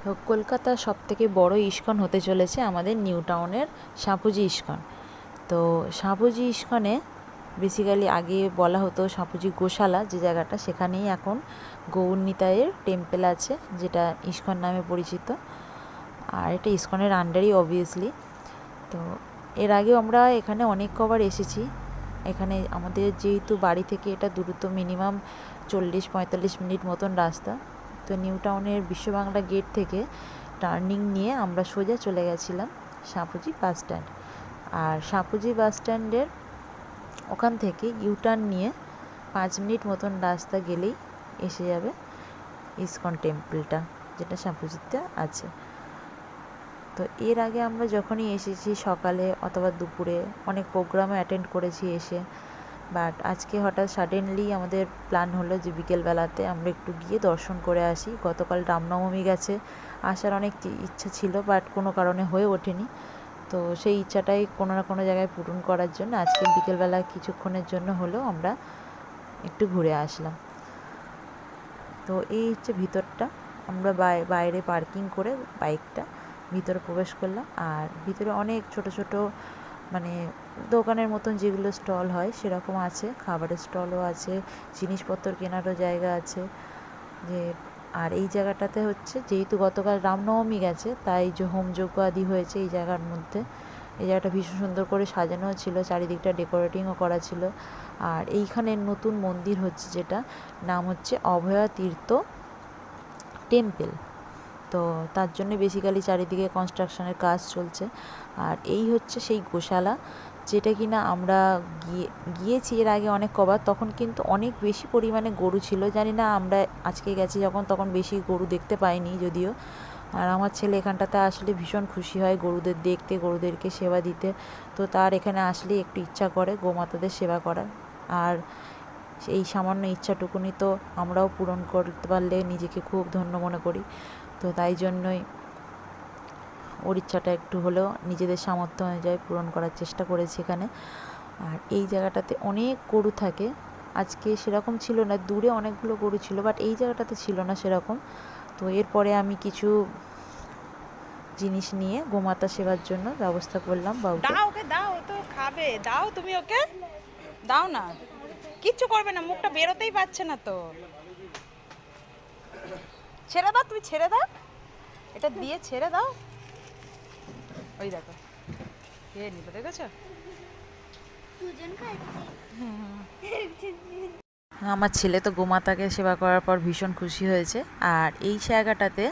তো কলকাতার সবথেকে বড় ইস্কন হতে চলেছে আমাদের নিউ টাউনের সাপুজি ইস্কন। তো সাপুজি ইস্কনে বেসিক্যালি আগে বলা হতো সাপুজি গোশালা, যে জায়গাটা, সেখানেই এখন গৌর নিতাইয়ের টেম্পেল আছে, যেটা ইস্কন নামে পরিচিত। আর এটা ইস্কনের আন্ডারই অবভিয়াসলি। তো এর আগেও আমরা এখানে অনেক কবার এসেছি। এখানে আমাদের যেহেতু বাড়ি থেকে এটা দূরত্ব মিনিমাম 40-45 মিনিট মতন রাস্তা। তো নিউ টাউনের বিশ্ব বাংলা গেট থেকে টার্নিং নিয়ে আমরা সোজা চলে গেছিলাম সাপুজি বাস স্ট্যান্ড। আর সাপুজি বাস স্ট্যান্ডের ওখান থেকে ইউটার্ন নিয়ে 5 মিনিট মতন রাস্তা গেলেই এসে যাবে ইস্কন টেম্পলটা, যেটা সাপুজিতে আছে। তো এর আগে আমরা যখনই এসেছি সকালে অথবা দুপুরে অনেক প্রোগ্রামে অ্যাটেন্ড করেছি এসে, বাট আজকে হঠাৎ সাডেনলি আমাদের প্ল্যান হলো যে বিকেলবেলাতে আমরা একটু গিয়ে দর্শন করে আসি। গতকাল রামনবমী গেছে, আসার অনেক ইচ্ছা ছিল, বাট কোনো কারণে হয়ে ওঠেনি। তো সেই ইচ্ছাটাই কোনো না কোনো জায়গায় পূরণ করার জন্য আজকে বিকেলবেলা কিছুক্ষণের জন্য হলেও আমরা একটু ঘুরে আসলাম। তো এই হচ্ছে ভিতরটা। আমরা বাইরে পার্কিং করে বাইকটা ভিতরে প্রবেশ করলাম। আর ভিতরে অনেক ছোট ছোট মানে দোকানের মতন যেগুলো স্টল হয় সেরকম আছে, খাবারের স্টলও আছে, জিনিসপত্র কেনারও জায়গা আছে। যে আর এই জায়গাটাতে হচ্ছে যেহেতু গতকাল রামনবমী গেছে, তাই যে হোমযজ্ঞ আদি হয়েছে এই জায়গার মধ্যে। এই জায়গাটা ভীষণ সুন্দর করে সাজানো ছিল, চারিদিকটা ডেকোরেটিংও করা ছিল। আর এইখানে নতুন মন্দির হচ্ছে, যেটা নাম হচ্ছে অভয়া তীর্থ টেম্পল। তো তার জন্য বেসিক্যালি চারিদিকে কনস্ট্রাকশনের কাজ চলছে। আর এই হচ্ছে সেই গোশালা, যেটা কিনা আমরা গিয়েছি এর আগে অনেক কবার, তখন কিন্তু অনেক বেশি পরিমাণে গরু ছিল। জানি না আমরা আজকে গেছি যখন তখন বেশি গরু দেখতে পাইনি যদিও। আর আমার ছেলে এখানটাতে আসলে ভীষণ খুশি হয় গরুদের দেখতে, গরুদেরকে সেবা দিতে। তো তার এখানে আসলে একটু ইচ্ছা করে গোমাতাদের সেবা করার। আর এই সামান্য ইচ্ছাটুকুনি তো আমরাও পূরণ করতে পারলে নিজেকে খুব ধন্য মনে করি। তো তাই জন্যই ওর ইচ্ছাটা একটু হলেও নিজেদের সামর্থ্য অনুযায়ী পূরণ করার চেষ্টা করেছি এখানে। আর এই জায়গাটাতে অনেক গরু থাকে, আজকে সেরকম ছিল না, দূরে অনেকগুলো গরু ছিল, বাট এই জায়গাটাতে ছিল না সেরকম। তো এরপরে আমি কিছু জিনিস নিয়ে গোমাতা সেবার জন্য ব্যবস্থা করলাম। বাবুকে দাও, ওকে দাও, ও তো খাবে। দাও, তুমি ওকে দাও না, কিচ্ছু করবে না, মুখটা বেরোতেই পারছে না তো। ছেড়ে দাও, তুমি ছেড়ে দাও, এটা দিয়ে ছেড়ে দাও। ওই দেখো খেয়ে নিল, দেখেছো? আমার ছেলে তো গোমাতাকে সেবা করার পর ভীষণ খুশি হয়েছে। আর এই জায়গাটাতে